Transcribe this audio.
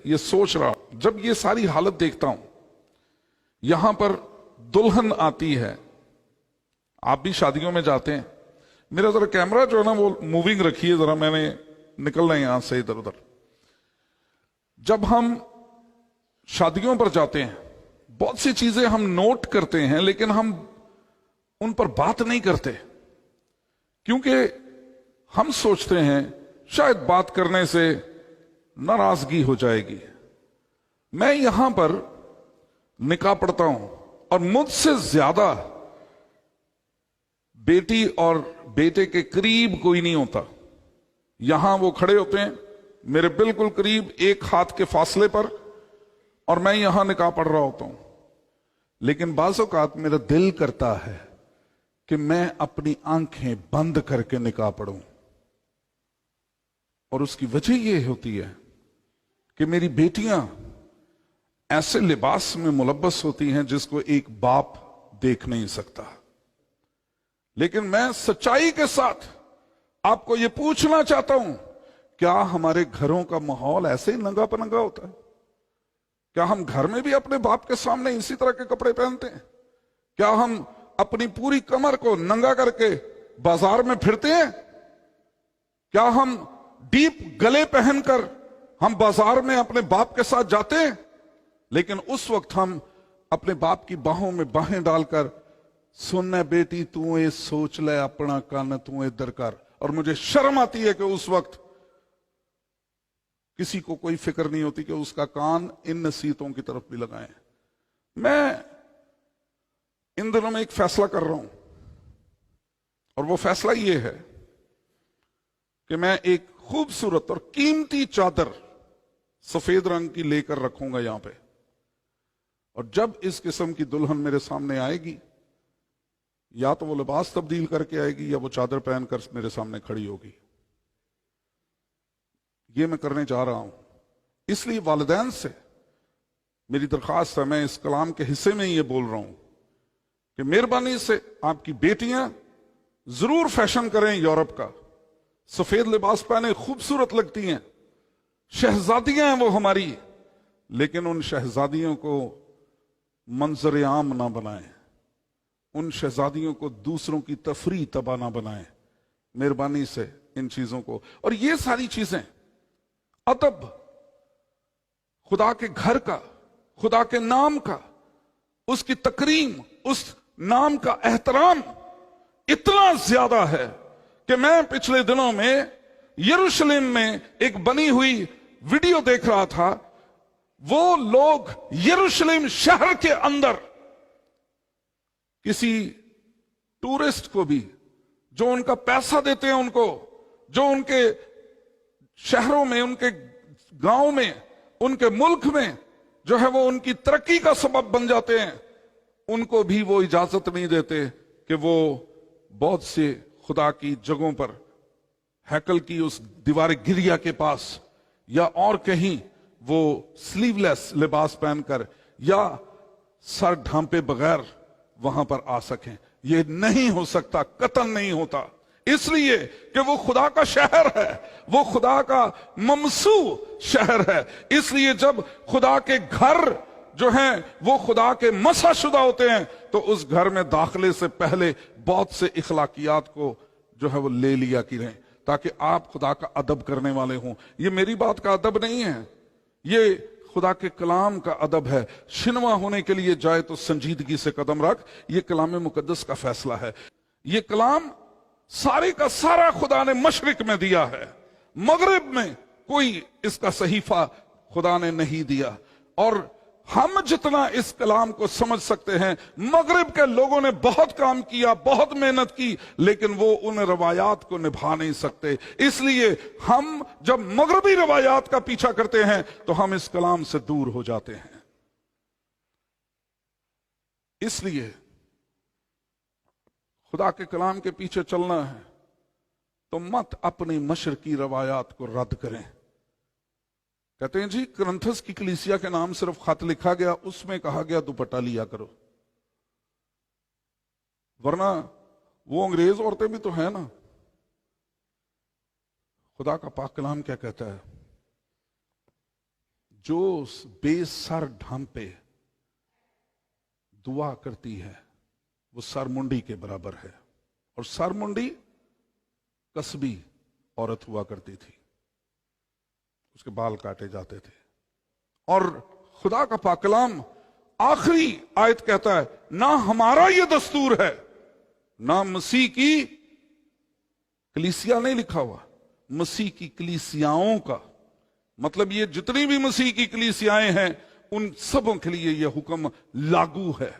یہ سوچ رہا، جب یہ ساری حالت دیکھتا ہوں، یہاں پر دلہن آتی ہے، آپ بھی شادیوں میں جاتے ہیں، میرا ذرا کیمرہ جو ہے نا وہ موونگ رکھیے ذرا، میں نے نکلنا ہے یہاں سے ادھر ادھر۔ جب ہم شادیوں پر جاتے ہیں بہت سی چیزیں ہم نوٹ کرتے ہیں لیکن ہم ان پر بات نہیں کرتے، کیونکہ ہم سوچتے ہیں شاید بات کرنے سے ناراضگی ہو جائے گی۔ میں یہاں پر نکاح پڑھتا ہوں اور مجھ سے زیادہ بیٹی اور بیٹے کے قریب کوئی نہیں ہوتا، یہاں وہ کھڑے ہوتے ہیں میرے بالکل قریب، ایک ہاتھ کے فاصلے پر، اور میں یہاں نکاح پڑھ رہا ہوتا ہوں، لیکن بعض اوقات میرا دل کرتا ہے کہ میں اپنی آنکھیں بند کر کے نکاح پڑھوں، اور اس کی وجہ یہ ہوتی ہے کہ میری بیٹیاں ایسے لباس میں ملبس ہوتی ہیں جس کو ایک باپ دیکھ نہیں سکتا۔ لیکن میں سچائی کے ساتھ آپ کو یہ پوچھنا چاہتا ہوں، کیا ہمارے گھروں کا ماحول ایسے ہی ننگا پنگا ہوتا ہے؟ کیا ہم گھر میں بھی اپنے باپ کے سامنے اسی طرح کے کپڑے پہنتے ہیں؟ کیا ہم اپنی پوری کمر کو ننگا کر کے بازار میں پھرتے ہیں؟ کیا ہم ڈیپ گلے پہن کر ہم بازار میں اپنے باپ کے ساتھ جاتے ہیں؟ لیکن اس وقت ہم اپنے باپ کی باہوں میں باہیں ڈال کر، سننا بیٹی تو یہ سوچ لے اپنا کان تو ادھر کر، اور مجھے شرم آتی ہے کہ اس وقت کسی کو کوئی فکر نہیں ہوتی کہ اس کا کان ان نصیحتوں کی طرف بھی لگائیں۔ میں ان دنوں میں ایک فیصلہ کر رہا ہوں، اور وہ فیصلہ یہ ہے کہ میں ایک خوبصورت اور قیمتی چادر سفید رنگ کی لے کر رکھوں گا یہاں پہ، اور جب اس قسم کی دلہن میرے سامنے آئے گی، یا تو وہ لباس تبدیل کر کے آئے گی یا وہ چادر پہن کر میرے سامنے کھڑی ہوگی۔ یہ میں کرنے جا رہا ہوں، اس لیے والدین سے میری درخواست ہے، میں اس کلام کے حصے میں یہ بول رہا ہوں کہ مہربانی سے آپ کی بیٹیاں ضرور فیشن کریں یورپ کا، سفید لباس پہنے خوبصورت لگتی ہیں، شہزادیاں ہیں وہ ہماری، لیکن ان شہزادیوں کو منظر عام نہ بنائیں، ان شہزادیوں کو دوسروں کی تفریح تباہ نہ بنائیں، مہربانی سے ان چیزوں کو۔ اور یہ ساری چیزیں، ادب، خدا کے گھر کا، خدا کے نام کا، اس کی تکریم، اس نام کا احترام اتنا زیادہ ہے کہ میں پچھلے دنوں میں یروشلم میں ایک بنی ہوئی ویڈیو دیکھ رہا تھا، وہ لوگ یروشلم شہر کے اندر کسی ٹورسٹ کو بھی جو ان کا پیسہ دیتے ہیں، ان کو جو ان کے شہروں میں، ان کے گاؤں میں، ان کے ملک میں جو ہے وہ ان کی ترقی کا سبب بن جاتے ہیں، ان کو بھی وہ اجازت نہیں دیتے کہ وہ بہت سے خدا کی جگہوں پر، ہیکل کی اس دیوار گریا کے پاس یا اور کہیں، وہ سلیو لیس لباس پہن کر یا سر ڈھانپے بغیر وہاں پر آ سکیں۔ یہ نہیں ہو سکتا، قطعاً نہیں ہوتا، اس لیے کہ وہ خدا کا شہر ہے، وہ خدا کا ممسوح شہر ہے۔ اس لیے جب خدا کے گھر جو ہیں وہ خدا کے مسح شدہ ہوتے ہیں تو اس گھر میں داخلے سے پہلے بہت سے اخلاقیات کو جو ہے وہ لے لیا کریں، تاکہ آپ خدا کا ادب کرنے والے ہوں۔ یہ میری بات کا ادب نہیں ہے، یہ خدا کے کلام کا ادب ہے۔ شنوا ہونے کے لیے جائے تو سنجیدگی سے قدم رکھ، یہ کلام مقدس کا فیصلہ ہے۔ یہ کلام سارے کا سارا خدا نے مشرق میں دیا ہے، مغرب میں کوئی اس کا صحیفہ خدا نے نہیں دیا، اور ہم جتنا اس کلام کو سمجھ سکتے ہیں، مغرب کے لوگوں نے بہت کام کیا، بہت محنت کی، لیکن وہ ان روایات کو نبھا نہیں سکتے۔ اس لیے ہم جب مغربی روایات کا پیچھا کرتے ہیں تو ہم اس کلام سے دور ہو جاتے ہیں۔ اس لیے خدا کے کلام کے پیچھے چلنا ہے تو مت اپنی مشرقی روایات کو رد کریں۔ کہتے ہیں جی کرنتھس کی کلیسیا کے نام صرف خط لکھا گیا، اس میں کہا گیا دوپٹہ لیا کرو، ورنہ وہ انگریز عورتیں بھی تو ہیں نا۔ خدا کا پاک کلام کیا کہتا ہے؟ جو بے سر ڈھانپے دعا کرتی ہے وہ سر منڈی کے برابر ہے. اور سر منڈی کسبی عورت ہوا کرتی تھی, اس کے بال کاٹے جاتے تھے. اور خدا کا پاک کلام آخری آیت کہتا ہے نہ ہمارا یہ دستور ہے, نہ مسیح کی کلیسیا نہیں لکھا ہوا, مسیح کی کلیسیاؤں کا, مطلب یہ جتنی بھی مسیح کی کلیسیائیں ہیں ان سبوں کے لیے یہ حکم لاگو ہے.